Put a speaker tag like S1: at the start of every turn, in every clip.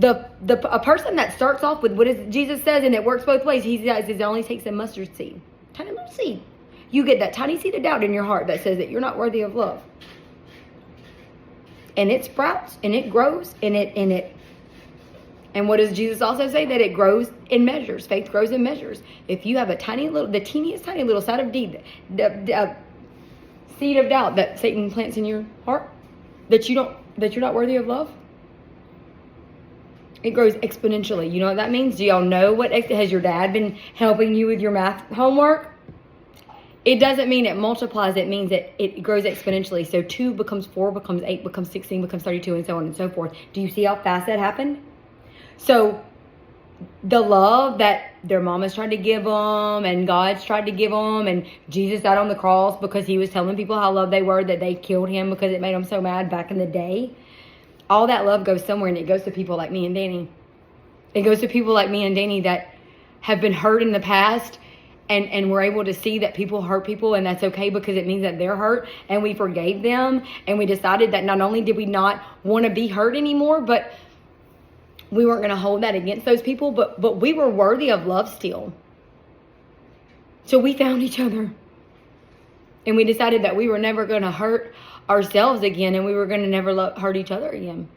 S1: A person that starts off with what Jesus says, and it works both ways. He says it only takes a mustard seed, tiny little seed. You get that tiny seed of doubt in your heart that says that you're not worthy of love, and it sprouts and it grows and what does Jesus also say? That it grows in measures. Faith grows in measures. If you have the teeniest tiny little seed of doubt that Satan plants in your heart, that you're not worthy of love, it grows exponentially. You know what that means? Do y'all know has your dad been helping you with your math homework? It doesn't mean it multiplies. It means that it grows exponentially. So 2 becomes 4, becomes 8, becomes 16, becomes 32, and so on and so forth. Do you see how fast that happened? So the love that their mamas tried to give them, and God's tried to give them, and Jesus died on the cross because he was telling people how loved they were, that they killed him because it made them so mad back in the day. All that love goes somewhere, and it goes to people like me and Danny. It goes to people like me and Danny that have been hurt in the past, and we're able to see that people hurt people, and that's okay because it means that they're hurt, and we forgave them, and we decided that not only did we not want to be hurt anymore, but we weren't going to hold that against those people, but we were worthy of love still. So we found each other. And we decided that we were never going to hurt ourselves again, and we were going to never hurt each other again.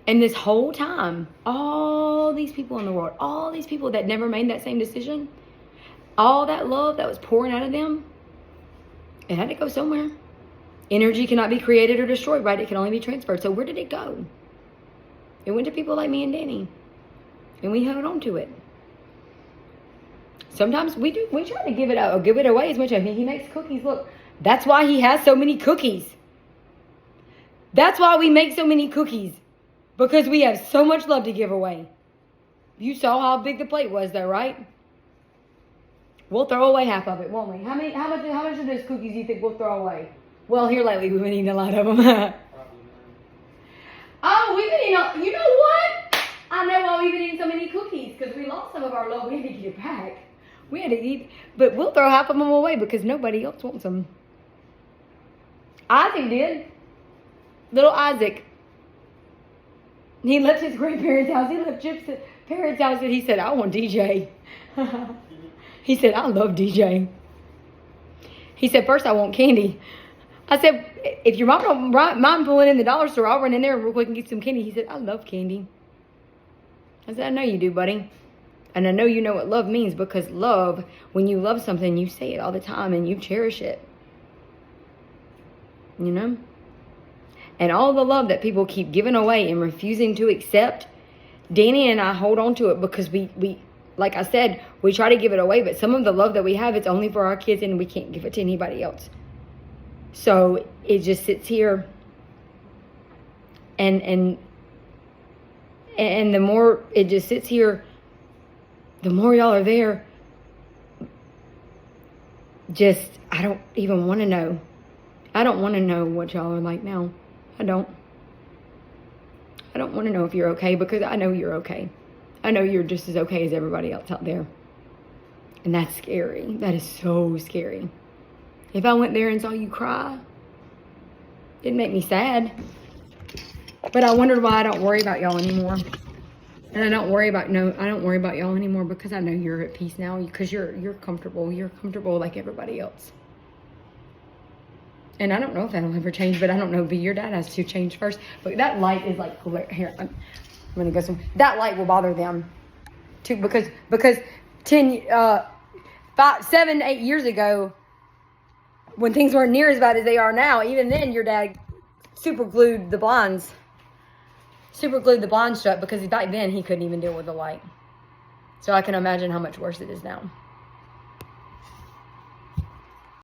S1: And this whole time, all these people in the world, all these people that never made that same decision, all that love that was pouring out of them, it had to go somewhere. Energy cannot be created or destroyed, right? It can only be transferred. So where did it go? It went to people like me and Danny, and we held on to it. Sometimes we try to give it out or give it away as much as he makes cookies. Look, that's why he has so many cookies. That's why we make so many cookies, because we have so much love to give away. You saw how big the plate was, though, right? We'll throw away half of it, won't we? How much of those cookies do you think we'll throw away? Well, here lately we've been eating a lot of them. Oh, we've been eating, you know what? I know why we've been eating so many cookies, because we lost some of our love. We had to get it back. We had to eat, but we'll throw half of them away because nobody else wants them. Isaac did. Little Isaac. He left his grandparents' house. He left Chip's parents' house, and he said, I want DJ. He said, I love DJ. He said, first I want candy. I said, if your mom don't mind pulling in the dollar store, I'll run in there real quick and get some candy. He said, I love candy. I said, I know you do, buddy. And I know you know what love means, because love, when you love something, you say it all the time and you cherish it. You know? And all the love that people keep giving away and refusing to accept, Danny and I hold on to it because we like I said, we try to give it away, but some of the love that we have, it's only for our kids and we can't give it to anybody else. So it just sits here, and the more it just sits here, the more y'all are there. Just, I don't even want to know. I don't want to know what y'all are like now. I don't want to know if you're okay, because I know you're okay. I know you're just as okay as everybody else out there. And that's scary. That is so scary. If I went there and saw you cry, it'd make me sad. But I wondered why I don't worry about y'all anymore. And I don't worry about y'all anymore, because I know you're at peace now, because you're comfortable. You're comfortable like everybody else. And I don't know if that'll ever change, but I don't know. But your dad has to change first. But that light is like, here, I'm gonna go some. That light will bother them too, because 7, 8 years ago, when things weren't near as bad as they are now, even then your dad super glued the blinds shut, because back then he couldn't even deal with the light. So I can imagine how much worse it is now.